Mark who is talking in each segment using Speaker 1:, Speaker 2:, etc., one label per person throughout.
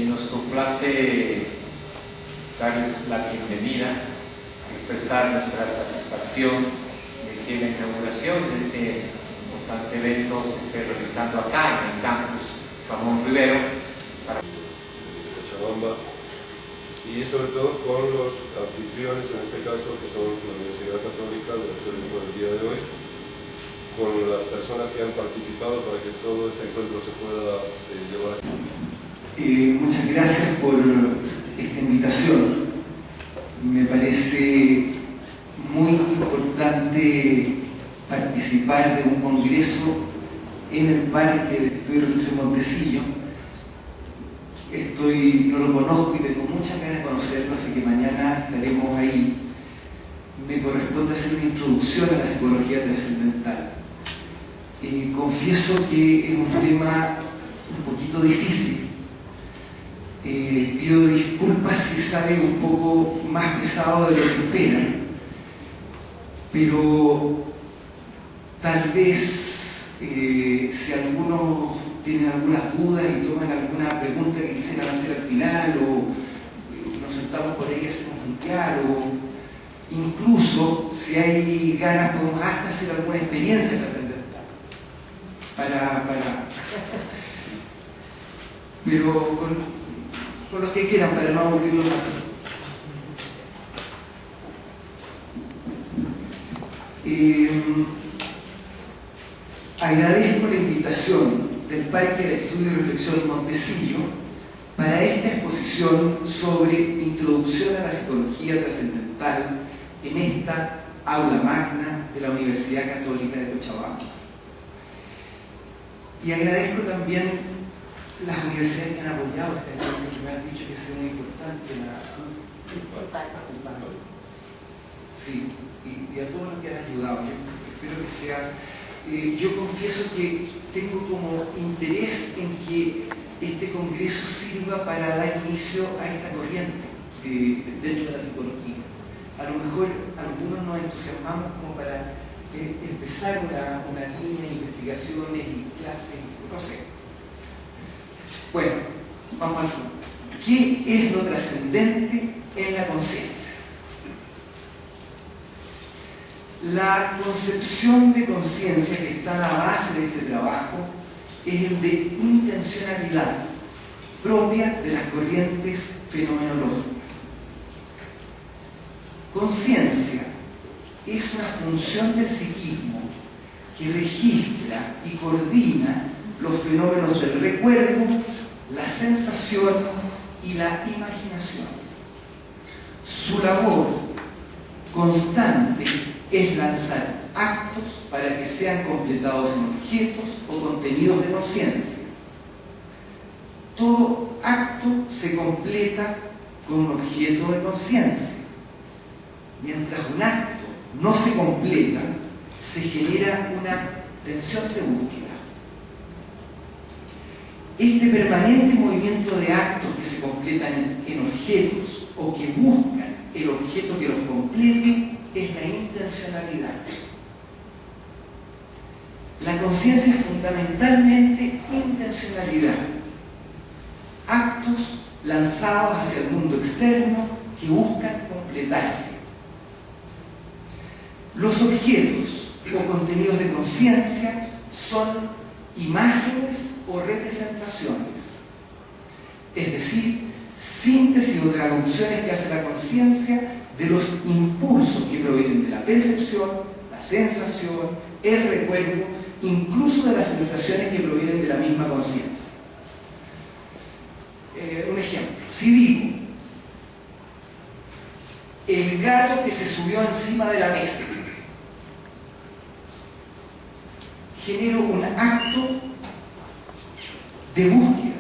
Speaker 1: Nos complace darles la bienvenida, expresar nuestra satisfacción de que la inauguración de este importante evento se esté realizando acá en el campus Ramón Rivero para
Speaker 2: Cochabamba, y sobre todo con los anfitriones, en este caso que son la Universidad Católica de del día de hoy, con las personas que han participado para que todo este encuentro se pueda llevar a cabo.
Speaker 3: Muchas gracias por esta invitación. Me parece muy importante participar de un congreso en el Parque de Estudio de Reflexión Montecillo. No lo conozco y tengo muchas ganas de conocerlo, así que mañana estaremos ahí. Me corresponde hacer una introducción a la psicología trascendental. Confieso que es un tema un poquito difícil. Pido disculpas si sale un poco más pesado de lo que esperan, pero tal vez si algunos tienen algunas dudas y toman alguna pregunta que quisieran hacer al final, o nos sentamos por ahí y hacemos un diálogo, incluso si hay ganas podemos hasta hacer alguna experiencia trascendental pero con los que quieran, para no aburrirlos más. Agradezco la invitación del Parque de Estudio y Reflexión Montecillo para esta exposición sobre Introducción a la Psicología Trascendental en esta aula magna de la Universidad Católica de Cochabamba. Y agradezco también las universidades que han apoyado este evento, que me han dicho que es muy importante sí, y a todos los que han ayudado. Yo espero que sea. Yo confieso que tengo como interés en que este congreso sirva para dar inicio a esta corriente dentro de la psicología. A lo mejor algunos nos entusiasmamos como para empezar una línea de investigaciones y clases, no sé. Bueno, vamos al punto. ¿Qué es lo trascendente en la conciencia? La concepción de conciencia que está a la base de este trabajo es el de intencionalidad propia de las corrientes fenomenológicas. Conciencia es una función del psiquismo que registra y coordina los fenómenos del recuerdo, la sensación y la imaginación. Su labor constante es lanzar actos para que sean completados en objetos o contenidos de conciencia. Todo acto se completa con un objeto de conciencia. Mientras un acto no se completa, se genera una tensión de búsqueda. Este permanente movimiento de actos que se completan en objetos o que buscan el objeto que los complete es la intencionalidad. La conciencia es fundamentalmente intencionalidad. Actos lanzados hacia el mundo externo que buscan completarse. Los objetos o contenidos de conciencia son imágenes o representaciones, es decir, síntesis o traducciones que hace la conciencia de los impulsos que provienen de la percepción, la sensación, el recuerdo, incluso de las sensaciones que provienen de la misma conciencia. Un ejemplo, si digo, el gato que se subió encima de la mesa, genero un acto de búsqueda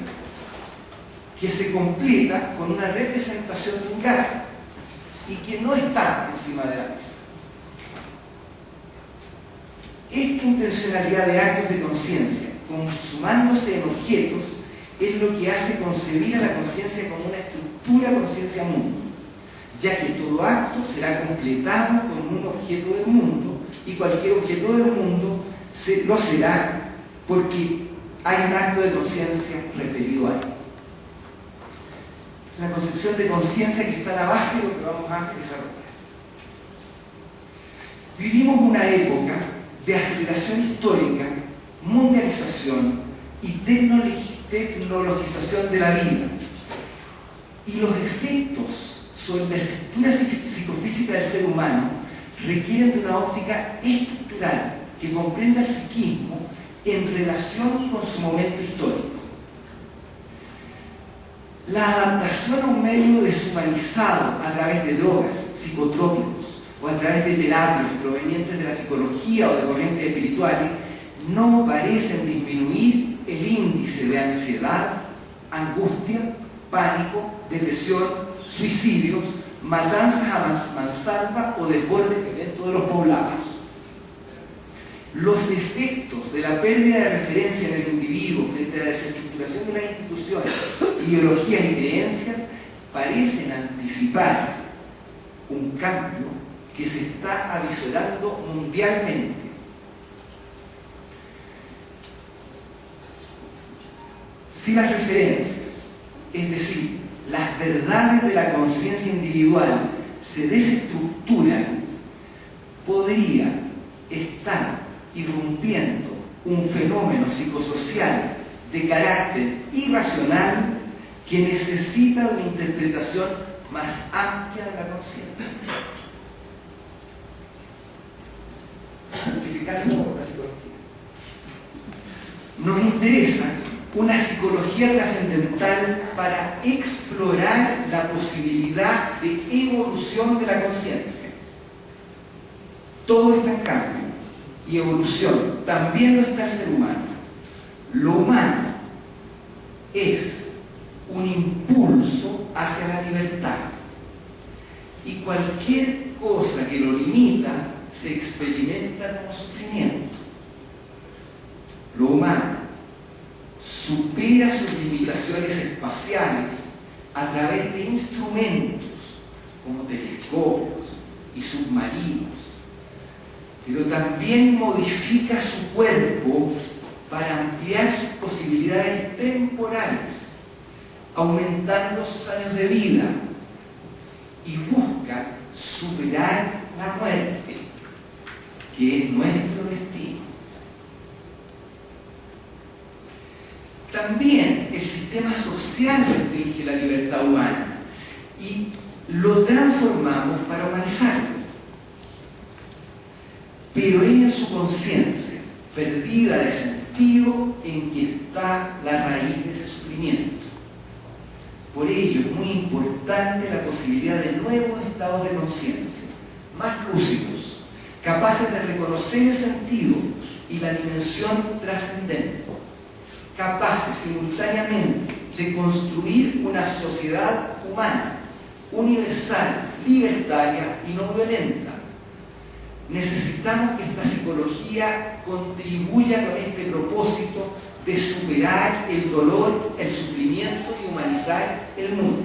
Speaker 3: que se completa con una representación de un gato y que no está encima de la mesa. Esta intencionalidad de actos de conciencia, consumándose en objetos, es lo que hace concebir a la conciencia como una estructura conciencia-mundo, ya que todo acto será completado con un objeto del mundo, y cualquier objeto del mundo lo será porque hay un acto de conciencia referido a él. la concepción de conciencia que está a la base de lo que vamos a desarrollar. Vivimos una época de aceleración histórica, mundialización y tecnologización de la vida. Y los efectos sobre la estructura psicofísica del ser humano requieren de una óptica estructural que comprenda el psiquismo en relación con su momento histórico. La adaptación a un medio deshumanizado a través de drogas, psicotrópicos o a través de terapias provenientes de la psicología o de corrientes espirituales no parecen disminuir el índice de ansiedad, angustia, pánico, depresión, suicidios, matanzas a mansalva o desbordes violentos de los poblados. Los efectos de la pérdida de referencia en el individuo frente a la desestructuración de las instituciones, ideologías y creencias parecen anticipar un cambio que se está avisorando mundialmente. Si las referencias, es decir, las verdades de la conciencia individual se desestructuran, podría estar irrumpiendo un fenómeno psicosocial de carácter irracional que necesita de una interpretación más amplia de la conciencia. Simplificando la psicología. Nos interesa una psicología trascendental para explorar la posibilidad de evolución de la conciencia. Todo está en cambio y evolución, también lo está el ser humano. Lo humano es un impulso hacia la libertad y cualquier cosa que lo limita se experimenta como sufrimiento. Lo humano supera sus limitaciones espaciales a través de instrumentos como telescopios y submarinos, pero también modifica su cuerpo para ampliar sus posibilidades temporales, aumentando sus años de vida, y busca superar la muerte, que es nuestro destino. También el sistema social restringe la libertad humana y lo transformamos para humanizarlo. Pero ella en su conciencia, perdida de sentido en que está la raíz de ese sufrimiento. Por ello es muy importante la posibilidad de nuevos estados de conciencia, más lúcidos, capaces de reconocer el sentido y la dimensión trascendente, capaces simultáneamente de construir una sociedad humana, universal, libertaria y no violenta. Necesitamos que esta psicología contribuya con este propósito de superar el dolor, el sufrimiento y humanizar el mundo.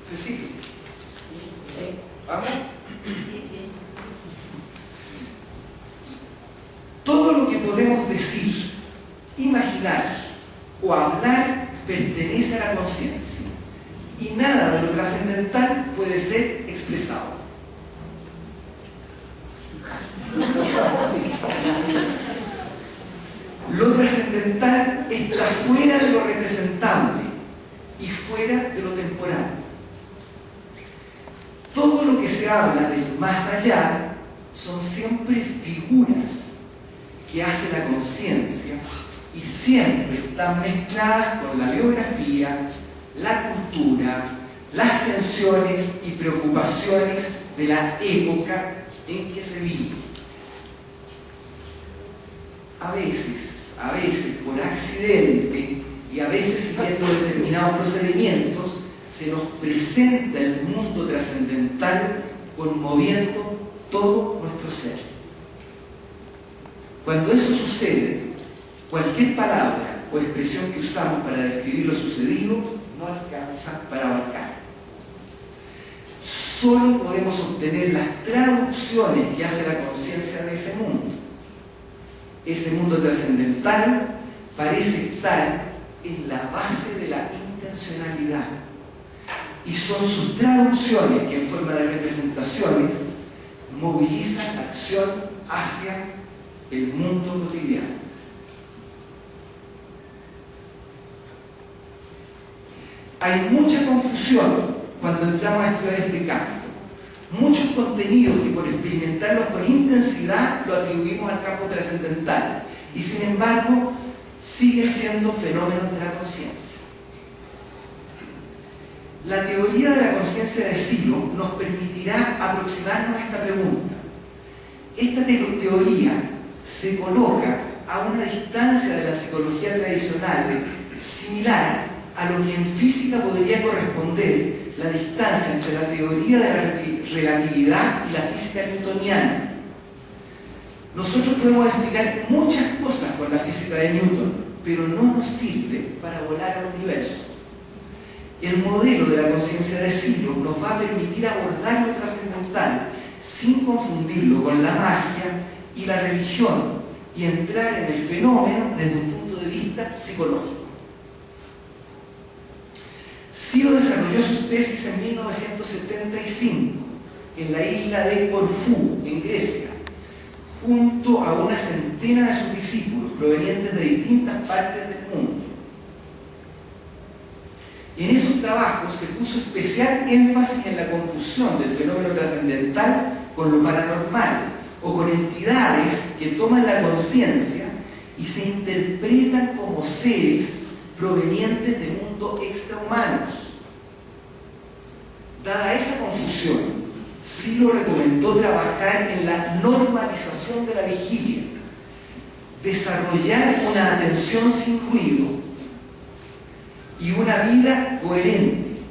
Speaker 3: Cecilia.
Speaker 4: Sí.
Speaker 3: ¿Vamos?
Speaker 4: Sí, sí.
Speaker 3: Todo lo que podemos decir, imaginar o hablar pertenece a la conciencia y nada de lo trascendental puede ser expresado. Lo trascendental está fuera de lo representable y fuera de lo temporal. Todo lo que se habla del más allá son siempre figuras que hace la conciencia y siempre están mezcladas con la biografía, la cultura, las tensiones y preocupaciones de la época en que se vive. A veces por accidente y a veces siguiendo determinados procedimientos, se nos presenta el mundo trascendental conmoviendo todo nuestro ser. Cuando eso sucede, cualquier palabra o expresión que usamos para describir lo sucedido no alcanza para abarcar. Solo podemos obtener las traducciones que hace la conciencia de ese mundo. Ese mundo trascendental parece estar en la base de la intencionalidad. Y son sus traducciones que en forma de representaciones movilizan la acción hacia el mundo cotidiano. Hay mucha confusión cuando entramos a estudiar este campo. Muchos contenidos que por experimentarlos con intensidad lo atribuimos al campo trascendental y sin embargo siguen siendo fenómenos de la conciencia. La teoría de la conciencia de Silo nos permitirá aproximarnos a esta pregunta. Esta teoría se coloca a una distancia de la psicología tradicional similar a lo que en física podría corresponder la distancia entre la teoría de la relatividad y la física newtoniana. Nosotros podemos explicar muchas cosas con la física de Newton, pero no nos sirve para volar al universo. El modelo de la conciencia de Silo nos va a permitir abordar lo trascendental sin confundirlo con la magia y la religión y entrar en el fenómeno desde un punto de vista psicológico. Silo desarrolló su tesis en 1975 en la isla de Corfú, en Grecia, junto a una centena de sus discípulos provenientes de distintas partes del mundo. En esos trabajos se puso especial énfasis en la confusión del fenómeno trascendental con lo paranormal o con entidades que toman la conciencia y se interpretan como seres provenientes de mundos extrahumanos. Dada esa confusión, Silo recomendó trabajar en la normalización de la vigilia, desarrollar una atención sin ruido y una vida coherente.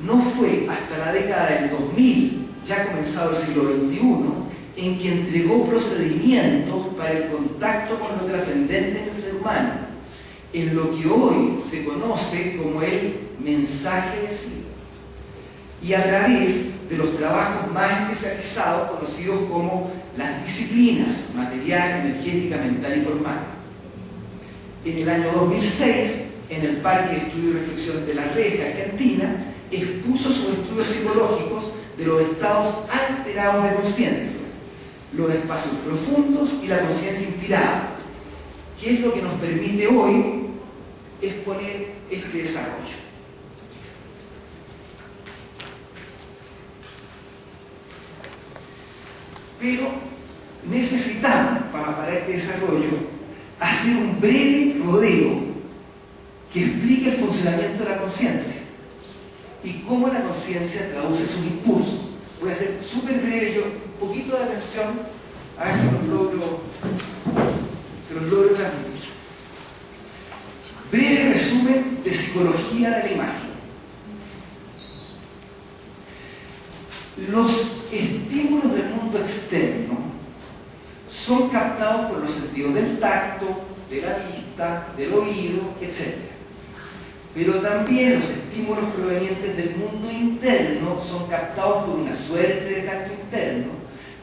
Speaker 3: No fue hasta la década del 2000, ya comenzado el siglo XXI, en que entregó procedimientos para el contacto con lo trascendente en el ser humano, en lo que hoy se conoce como el mensaje de Silo, y a través de los trabajos más especializados conocidos como las disciplinas material, energética, mental y formal. En el año 2006, en el Parque de Estudio y Reflexión de La Reja, Argentina, expuso sus estudios psicológicos de los estados alterados de conciencia, los espacios profundos y la conciencia inspirada, que es lo que nos permite hoy exponer este desarrollo. Pero necesitamos, para este desarrollo, hacer un breve rodeo que explique el funcionamiento de la conciencia y cómo la conciencia traduce sus impulsos. Voy a ser súper breve, yo, un poquito de atención, a ver si los logro transmitir. Breve resumen de psicología de la imagen. Los estímulos del mundo externo son captados por los sentidos del tacto, de la vista, del oído, etc. Pero también los estímulos provenientes del mundo interno son captados por una suerte de tacto interno,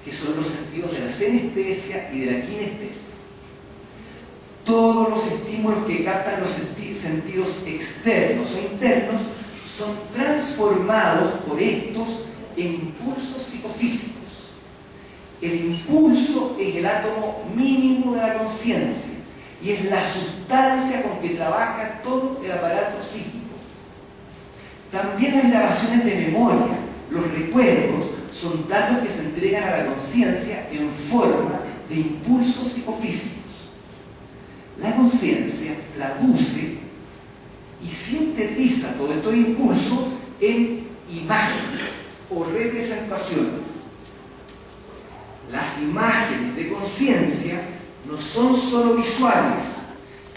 Speaker 3: que son los sentidos de la senestesia y de la kinestesia. Todos los estímulos que captan los sentidos externos o internos son transformados por estos en impulsos psicofísicos. El impulso es el átomo mínimo de la conciencia y es la sustancia con que trabaja todo el aparato psíquico. También las grabaciones de memoria, los recuerdos, son datos que se entregan a la conciencia en forma de impulsos psicofísicos. La conciencia traduce y sintetiza todo este impulso en imágenes o representaciones. Las imágenes de conciencia no son solo visuales,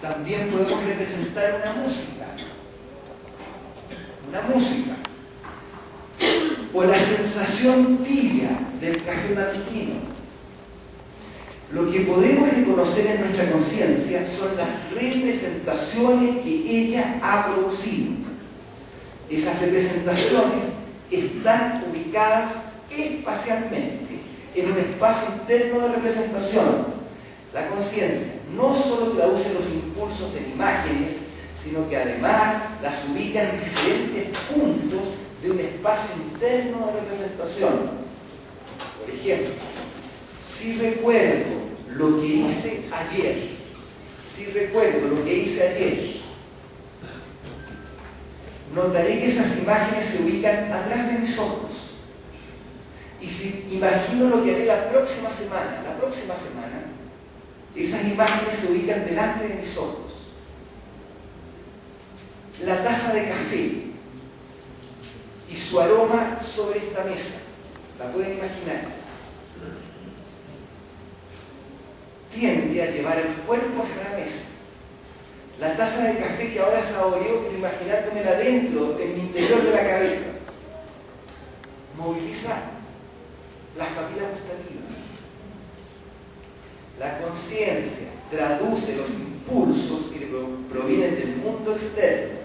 Speaker 3: también podemos representar una música, o la sensación tibia del café matutino. Lo que podemos reconocer en nuestra conciencia son las representaciones que ella ha producido. Esas representaciones están ubicadas espacialmente en un espacio interno de representación. La conciencia no solo traduce los impulsos en imágenes sino que además las ubica en diferentes puntos de un espacio interno de representación. Por ejemplo, si recuerdo lo que hice ayer, notaré que esas imágenes se ubican atrás de mis ojos. Y si imagino lo que haré la próxima semana, esas imágenes se ubican delante de mis ojos. La taza de café y su aroma sobre esta mesa, ¿la pueden imaginar? Tiende a llevar el cuerpo hacia la mesa. La taza de café que ahora saboreo, pero imaginándomela dentro, en mi interior de la cabeza, moviliza las papilas gustativas. La conciencia traduce los impulsos que provienen del mundo externo,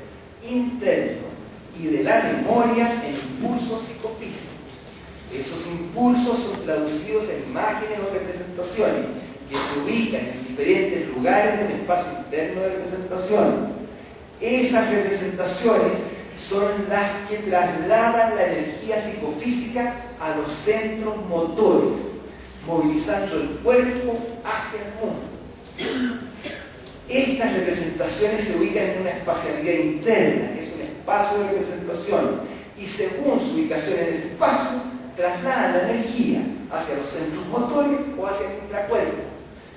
Speaker 3: interno y de la memoria en impulsos psicofísicos. Esos impulsos son traducidos en imágenes o representaciones que se ubican en diferentes lugares del espacio interno de representación. Esas representaciones son las que trasladan la energía psicofísica a los centros motores, movilizando el cuerpo hacia el mundo. Estas representaciones se ubican en una espacialidad interna, que es un espacio de representación, y según su ubicación en ese espacio, trasladan la energía hacia los centros motores o hacia el intracuerpo,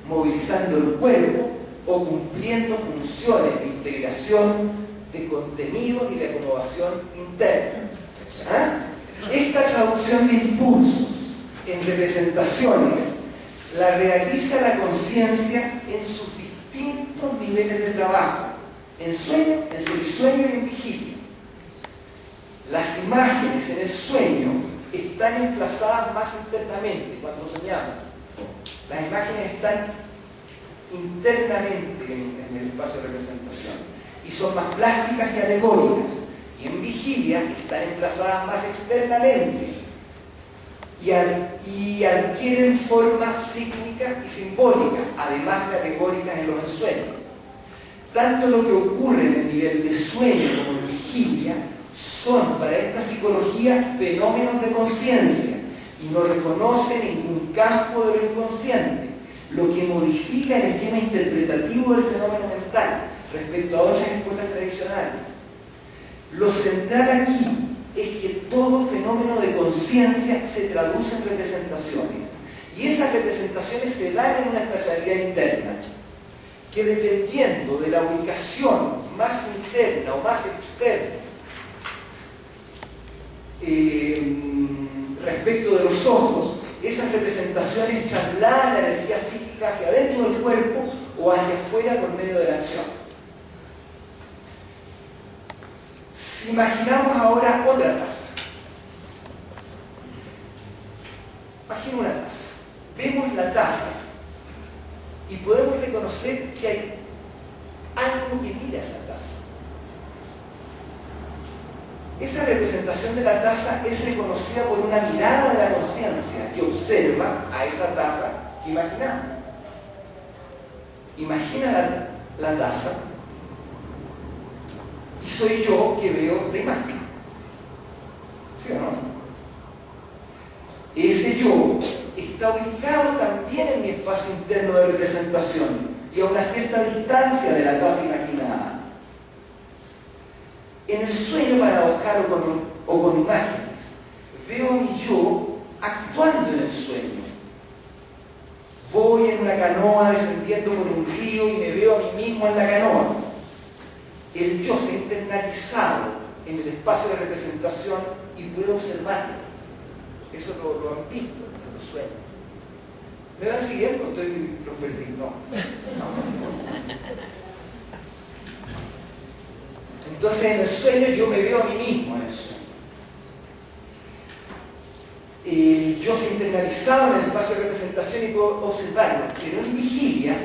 Speaker 3: movilizando el cuerpo o cumpliendo funciones de integración de contenidos y de acomodación interna. Esta traducción de impulsos en representaciones la realiza la conciencia en sus distintos niveles de trabajo, en sueño, en semisueño y en vigilia. Las imágenes en el sueño están emplazadas más internamente cuando soñamos. Las imágenes están internamente en el espacio de representación y son más plásticas y alegóricas, y en vigilia están emplazadas más externamente y adquieren forma cíclica y simbólica, además de alegóricas en los ensueños. Tanto lo que ocurre en el nivel de sueño como en vigilia son para esta psicología fenómenos de conciencia y no reconoce ningún campo de lo inconsciente, lo que modifica el esquema interpretativo del fenómeno mental respecto a otras escuelas tradicionales. Lo central aquí es que todo fenómeno de conciencia se traduce en representaciones, y esas representaciones se dan en una espacialidad interna, que dependiendo de la ubicación más interna o más externa respecto de los ojos, esas representaciones trasladan la energía psíquica hacia adentro del cuerpo o hacia afuera por medio de la acción. Si imaginamos ahora otra taza, imagina una taza, vemos la taza y podemos reconocer que hay algo que mira esa taza. Esa representación de la taza es reconocida por una mirada de la conciencia que observa a esa taza que imaginamos. Imagina la taza y soy yo que veo la imagen. ¿Sí o no? Ese yo está ubicado también en mi espacio interno de representación y a una cierta distancia de la taza imaginada. En el sueño paradojal o con imágenes, veo a mi yo actuando en el sueño. Voy en una canoa descendiendo por un río y me veo a mí mismo en la canoa. El yo se ha internalizado en el espacio de representación y puedo observarlo. Eso lo han visto en los sueños. ¿Me van siguiendo? Los perdí. No. Entonces en el sueño yo me veo a mí mismo en el sueño. El yo se ha internalizado en el espacio de representación y puedo observarlo, pero en vigilia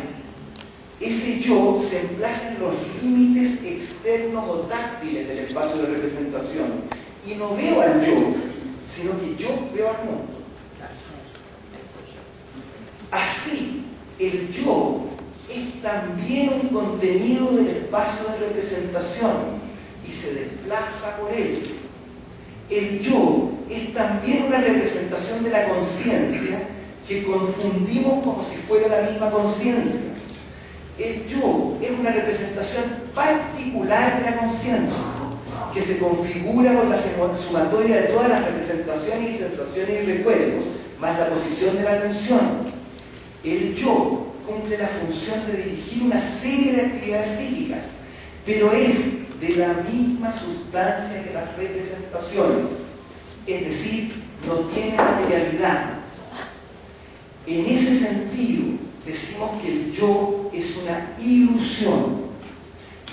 Speaker 3: ese yo se emplaza en los límites externos o táctiles del espacio de representación y no veo al yo, sino que yo veo al mundo. Así, el yo es también un contenido del espacio de representación y se desplaza por él. El yo es también una representación de la conciencia que confundimos como si fuera la misma conciencia. El yo es una representación particular de la conciencia que se configura por la sumatoria de todas las representaciones y sensaciones y recuerdos, más la posición de la atención. El yo cumple la función de dirigir una serie de actividades psíquicas, pero es de la misma sustancia que las representaciones, es decir, no tiene materialidad. En ese sentido, decimos que el yo es una ilusión,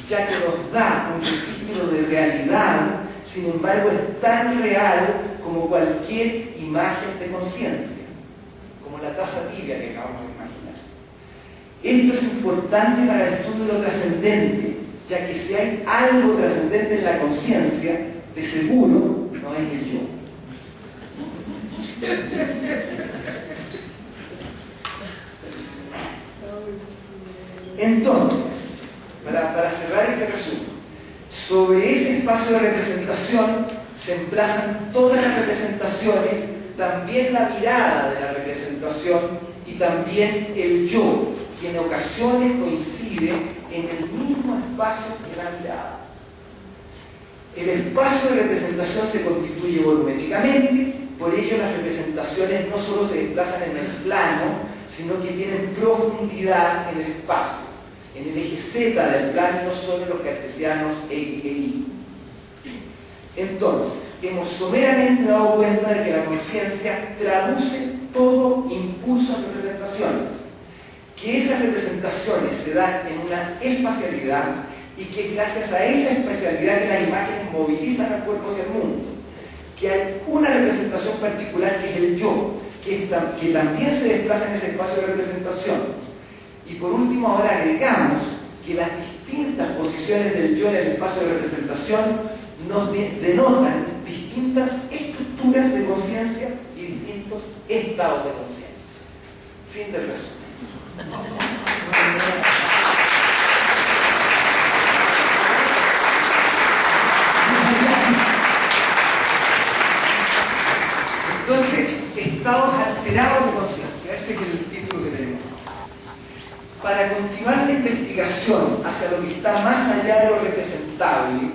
Speaker 3: ya que nos da un registro de realidad, sin embargo es tan real como cualquier imagen de conciencia, como la taza tibia que acabamos de imaginar. Esto es importante para el estudio de lo trascendente, ya que si hay algo trascendente en la conciencia, de seguro no es el yo. Entonces, para cerrar este resumen, sobre ese espacio de representación se emplazan todas las representaciones, también la mirada de la representación y también el yo, que en ocasiones coincide en el mismo espacio que la mirada. El espacio de representación se constituye volumétricamente, por ello las representaciones no solo se desplazan en el plano, sino que tienen profundidad en el espacio, en el eje Z del plano, no solo en los cartesianos X e Y. Entonces, hemos someramente dado cuenta de que la conciencia traduce todo impulso en representaciones, que esas representaciones se dan en una espacialidad y que gracias a esa espacialidad que las imágenes movilizan al cuerpo hacia el mundo, que hay una representación particular que es el yo, que también se desplaza en ese espacio de representación. Y por último, ahora agregamos que las distintas posiciones del yo en el espacio de representación nos denotan distintas estructuras de conciencia y distintos estados de conciencia. Fin del resumen. Entonces, estados alterados de conciencia, ese es el título que tenemos. Para continuar la investigación hacia lo que está más allá de lo representable,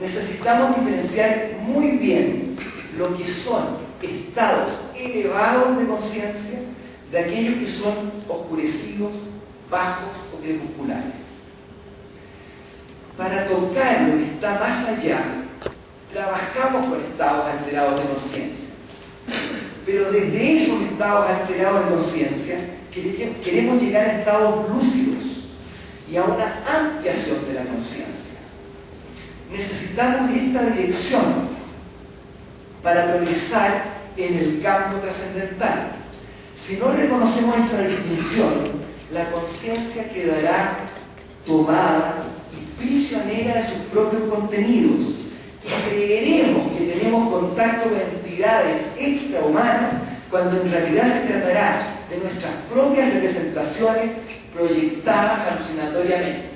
Speaker 3: necesitamos diferenciar muy bien lo que son estados elevados de conciencia de aquellos que son oscurecidos, bajos o crepusculares. Para tocar lo que está más allá, trabajamos con estados alterados de conciencia. Pero desde esos estados alterados de conciencia queremos llegar a estados lúcidos y a una ampliación de la conciencia. Necesitamos esta dirección para progresar en el campo trascendental. Si no reconocemos esta distinción, la conciencia quedará tomada y prisionera de sus propios contenidos y creeremos que tenemos contacto con entidades extrahumanas cuando en realidad se tratará de nuestras propias representaciones proyectadas alucinatoriamente.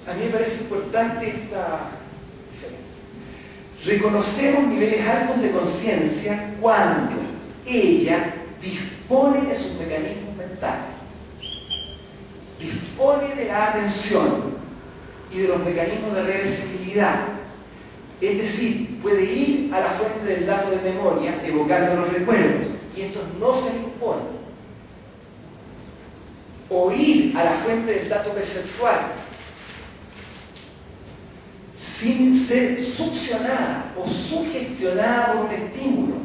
Speaker 3: A mí me parece importante esta diferencia. Reconocemos niveles altos de conciencia cuando ella dispone de sus mecanismos mentales, dispone de la atención y de los mecanismos de reversibilidad. Es decir, puede ir a la fuente del dato de memoria evocando los recuerdos y estos no se imponen. O ir a la fuente del dato perceptual sin ser succionada o sugestionada por un estímulo.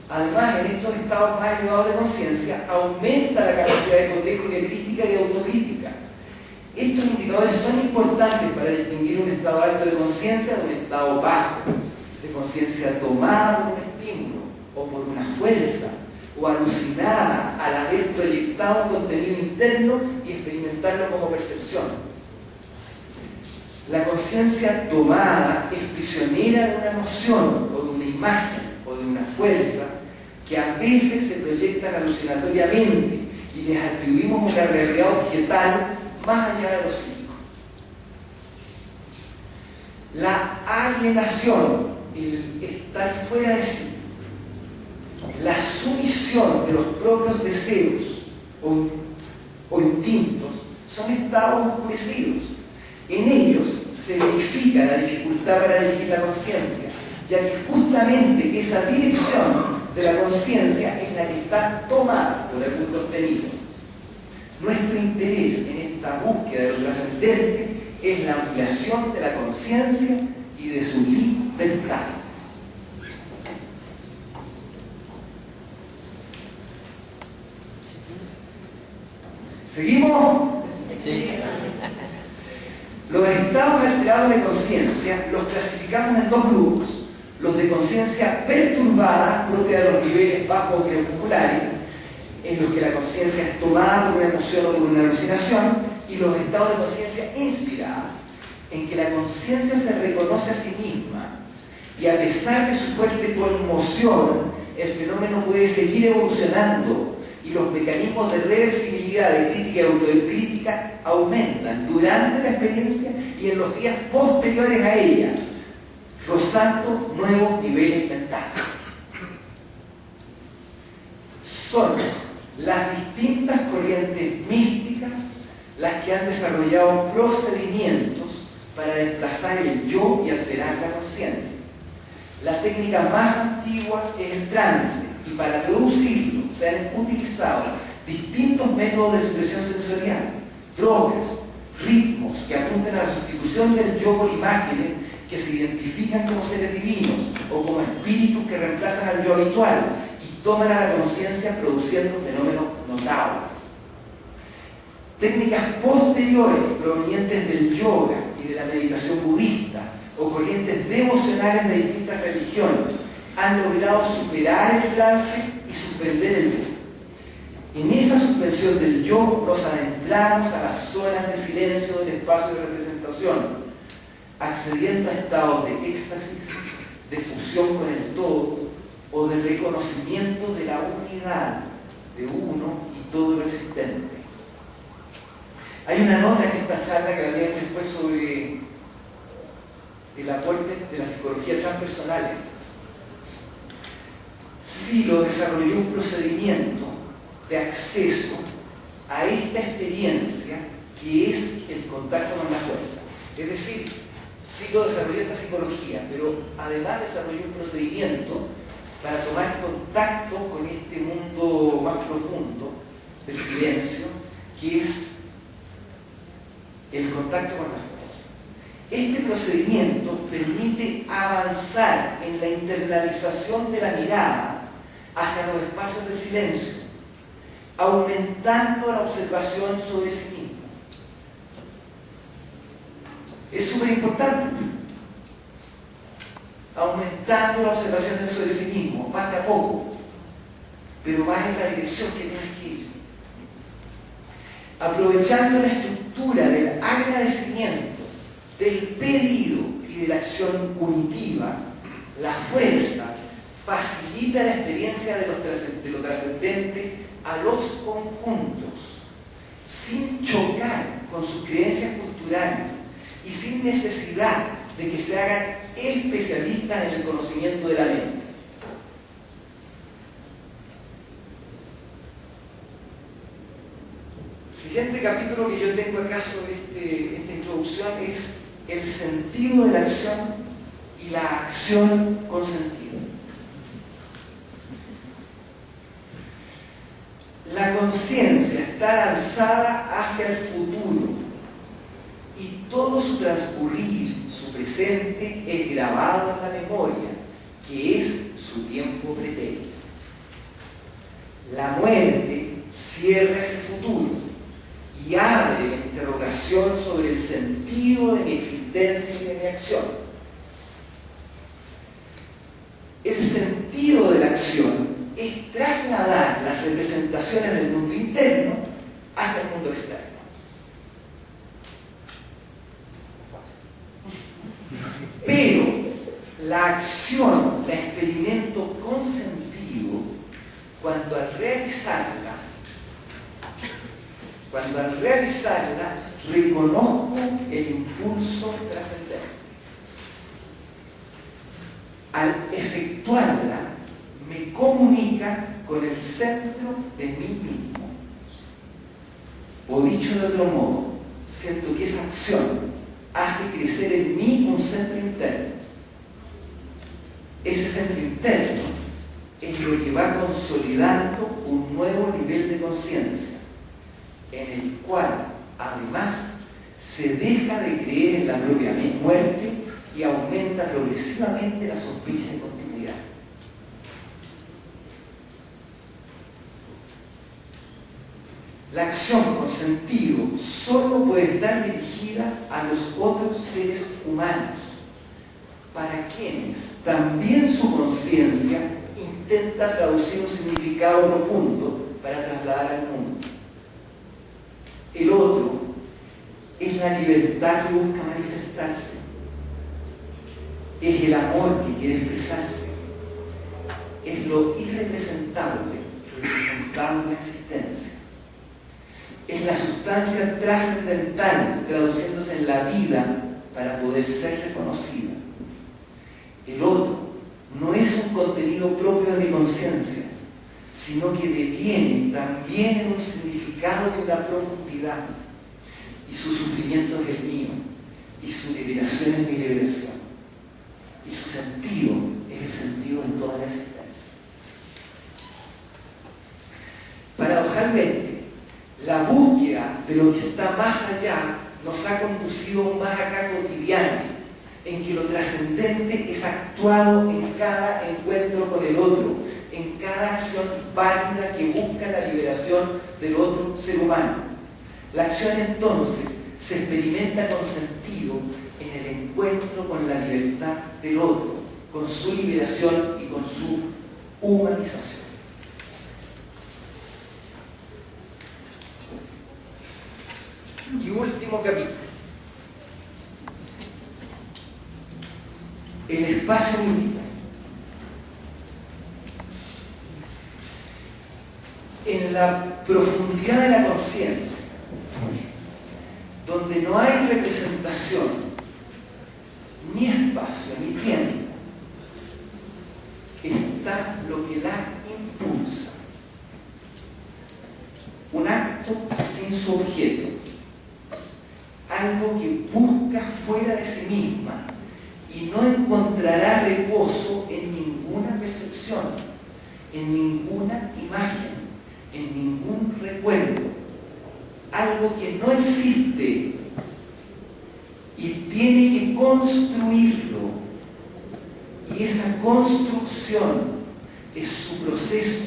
Speaker 3: Además, en estos estados más elevados de conciencia aumenta la capacidad de cotejo, de crítica y de autocrítica. Estos indicadores son importantes para distinguir un estado alto de conciencia de un estado bajo, de conciencia tomada por un estímulo o por una fuerza, o alucinada al haber proyectado un contenido interno y experimentarlo como percepción. La conciencia tomada es prisionera de una emoción o de una imagen o de una fuerza que a veces se proyectan alucinatoriamente y les atribuimos una realidad objetal más allá de lo psíquico. La alienación, el estar fuera de sí, la sumisión de los propios deseos o instintos son estados oscurecidos. En ellos se verifica la dificultad para dirigir la conciencia, ya que justamente esa dirección de la conciencia es la que está tomada por el punto obtenido. Nuestro interés en esta búsqueda de lo trascendente es la ampliación de la conciencia y de su libertad. ¿Seguimos?
Speaker 4: Sí.
Speaker 3: Los estados alterados de conciencia los clasificamos en dos grupos: los de conciencia perturbada, propia de los niveles bajos crepusculares, en los que la conciencia es tomada por una emoción o por una alucinación, y los estados de conciencia inspirada, en que la conciencia se reconoce a sí misma y a pesar de su fuerte conmoción, el fenómeno puede seguir evolucionando y los mecanismos de reversibilidad, de crítica y autocrítica aumentan durante la experiencia y en los días posteriores a ella, rozando nuevos niveles mentales. Son las distintas corrientes místicas las que han desarrollado procedimientos para desplazar el yo y alterar la conciencia. La técnica más antigua es el trance, y para producirlo se han utilizado distintos métodos de supresión sensorial, drogas, ritmos que apuntan a la sustitución del yo por imágenes que se identifican como seres divinos o como espíritus que reemplazan al yo habitual y toman a la conciencia produciendo fenómenos notables. Técnicas posteriores provenientes del yoga y de la meditación budista o corrientes devocionales de distintas religiones han logrado superar el trance y suspender el yo. En esa suspensión del yo nos adentramos a las zonas de silencio del espacio de representación, accediendo a estados de éxtasis, de fusión con el todo o de reconocimiento de la unidad de uno y todo lo existente. Hay una nota en esta charla que la leen después sobre el aporte de la psicología transpersonal. Silo desarrolló un procedimiento de acceso a esta experiencia que es el contacto con la fuerza. Es decir, Silo desarrolló esta psicología, pero además desarrolló un procedimiento para tomar contacto con este mundo más profundo del silencio, que es el contacto con la fuerza. Este procedimiento permite avanzar en la internalización de la mirada hacia los espacios del silencio, aumentando la observación sobre sí mismo. Es súper importante. Aumentando la observación sobre sí mismo, más de a poco, pero más en la dirección que tienes que ir. Aprovechando la estructura del agradecimiento, del pedido y de la acción punitiva, la fuerza facilita la experiencia de lo trascendente a los conjuntos, sin chocar con sus creencias culturales y sin necesidad de que se hagan especialistas en el conocimiento de la mente. Siguiente capítulo que yo tengo acá sobre esta introducción es el sentido de la acción y la acción con sentido. La conciencia está lanzada hacia el futuro y todo su transcurrir, su presente, es grabado en la memoria, que es su tiempo pretérito. La muerte cierra ese futuro y abre la interrogación sobre el sentido de mi existencia y de mi acción. El sentido de la acción es trasladar las representaciones del mundo interno hacia el mundo externo. Pero la acción la experimento con sentido cuando al realizarla reconozco el impulso trascendente. Al efectuarla me comunica con el centro de mí mismo. O dicho de otro modo, siento que esa acción hace crecer en mí un centro interno. Ese centro interno es lo que va consolidando un nuevo nivel de conciencia, en el cual, además, se deja de creer en la propia muerte y aumenta progresivamente la sospecha de continuidad. La acción con sentido solo puede estar dirigida a los otros seres humanos, para quienes también su conciencia intenta traducir un significado profundo para trasladar al mundo. El otro es la libertad que busca manifestarse, es el amor que quiere expresarse, es lo irrepresentable representado en la existencia, es la sustancia trascendental traduciéndose en la vida para poder ser reconocida. El otro no es un contenido propio de mi conciencia, sino que deviene también en un significado de una profundidad, y su sufrimiento es el mío, y su liberación es mi liberación, y su sentido es el sentido de toda la existencia. Paradojalmente, la búsqueda de lo que está más allá nos ha conducido más acá cotidiano, en que lo trascendente es actuado en cada encuentro con el otro, en cada acción válida que busca la liberación del otro ser humano. La acción entonces se experimenta con sentido en el encuentro con la libertad del otro, con su liberación y con su humanización. Y último capítulo. El espacio mítico. En la profundidad de la conciencia, donde no hay representación, ni espacio, ni tiempo, está lo que la impulsa. Un acto sin su objeto, algo que busca fuera de sí misma y no encontrará reposo en ninguna percepción, en ninguna imagen, en ningún recuerdo, algo que no existe y tiene que construirlo, y esa construcción es su proceso,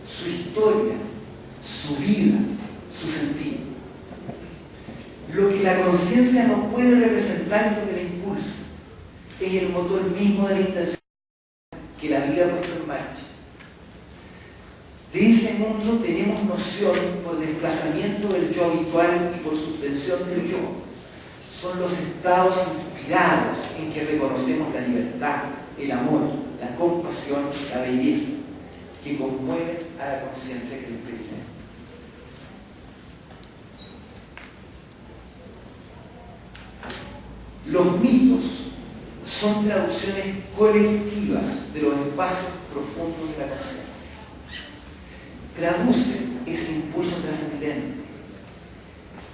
Speaker 3: su historia, su vida, su sentido. Lo que la conciencia no puede representar es lo que la impulsa, es el motor mismo de la intención que la vida ha puesto en marcha. De ese mundo tenemos noción por desplazamiento del yo habitual y por suspensión del yo. Son los estados inspirados en que reconocemos la libertad, el amor, la compasión, la belleza, que conmueven a la conciencia que lo experimenta. Los mitos son traducciones colectivas de los espacios profundos de la conciencia. Traducen ese impulso trascendente,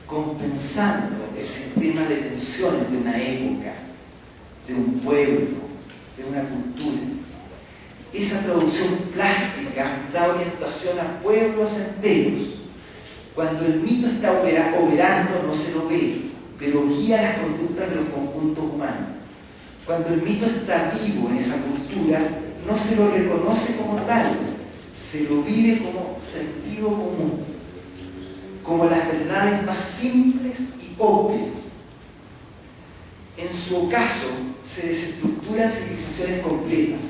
Speaker 3: compensando el sistema de tensiones de una época, de un pueblo, de una cultura. Esa traducción plástica da orientación a pueblos enteros. Cuando el mito está operando no se lo ve, pero guía las conductas de los conjuntos humanos. Cuando el mito está vivo en esa cultura, no se lo reconoce como tal, se lo vive como sentido común, como las verdades más simples y obvias. En su ocaso, se desestructuran civilizaciones completas,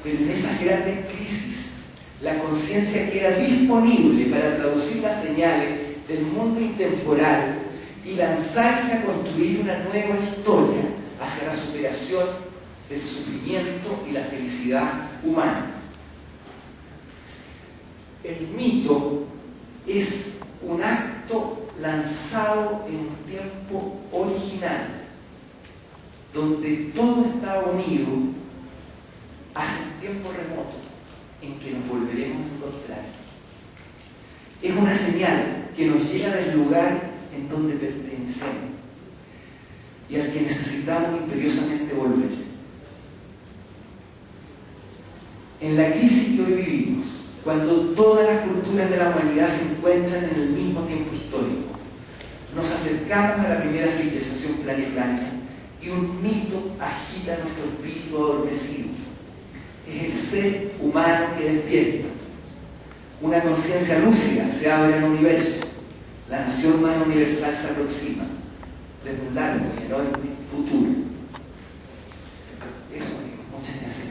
Speaker 3: pero en esas grandes crisis, la conciencia queda disponible para traducir las señales del mundo intemporal y lanzarse a construir una nueva historia hacia la superación del sufrimiento y la felicidad humana. El mito es un acto lanzado en un tiempo original, donde todo está unido hacia un tiempo remoto en que nos volveremos a encontrar. Es una señal que nos llega del lugar en donde pertenecemos y al que necesitamos imperiosamente volver. En la crisis que hoy vivimos, cuando todas las culturas de la humanidad se encuentran en el mismo tiempo histórico, nos acercamos a la primera civilización planetaria y un mito agita nuestro espíritu adormecido. Es el ser humano que despierta. Una conciencia lúcida se abre en el universo. La nación humana universal se aproxima desde un largo y enorme futuro. Eso, amigos. Muchas gracias.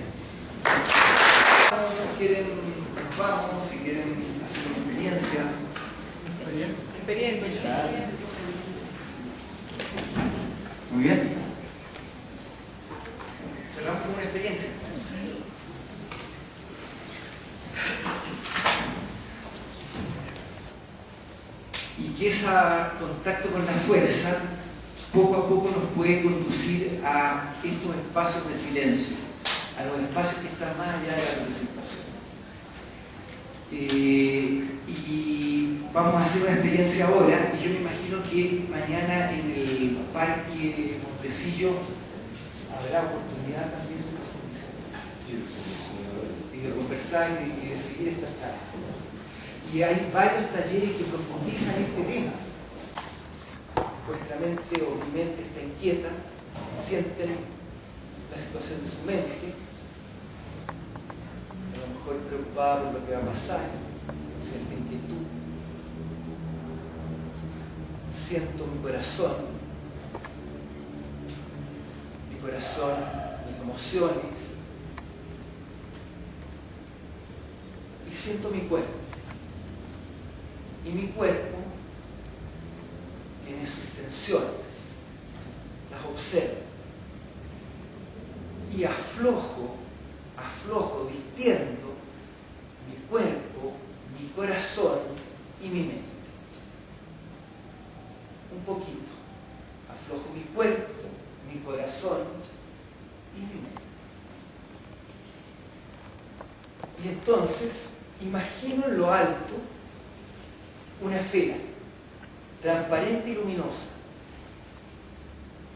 Speaker 3: Si quieren, nos vamos. Si quieren hacer una experiencia.
Speaker 5: Experiencia.
Speaker 3: Muy bien. Cerramos con una experiencia. Y que ese contacto con la fuerza poco a poco nos puede conducir a estos espacios de silencio, a los espacios que están más allá de la representación. Y vamos a hacer una experiencia ahora, y yo me imagino que mañana en el Parque Montecillo habrá oportunidad también de profundizar y de conversar y de seguir esta charla. Y hay varios talleres que profundizan este tema. Vuestra mente o mi mente está inquieta, sienten la situación de su mente, a lo mejor preocupada por lo que va a pasar, sienten inquietud. Siento mi corazón, mis emociones, y siento mi cuerpo. Y mi cuerpo tiene sus tensiones, las observo y aflojo, distiendo mi cuerpo, mi corazón y mi mente. Un poquito. Aflojo mi cuerpo, mi corazón y mi mente. Y entonces imagino en lo alto una esfera transparente y luminosa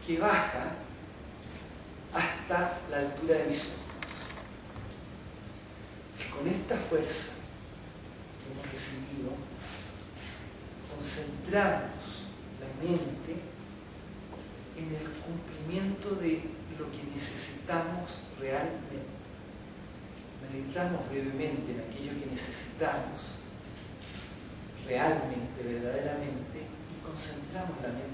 Speaker 3: que baja hasta la altura de mis ojos. Y con esta fuerza que hemos recibido, concentramos la mente en el cumplimiento de lo que necesitamos realmente. Meditamos brevemente en aquello que necesitamos realmente, verdaderamente, y concentramos la mente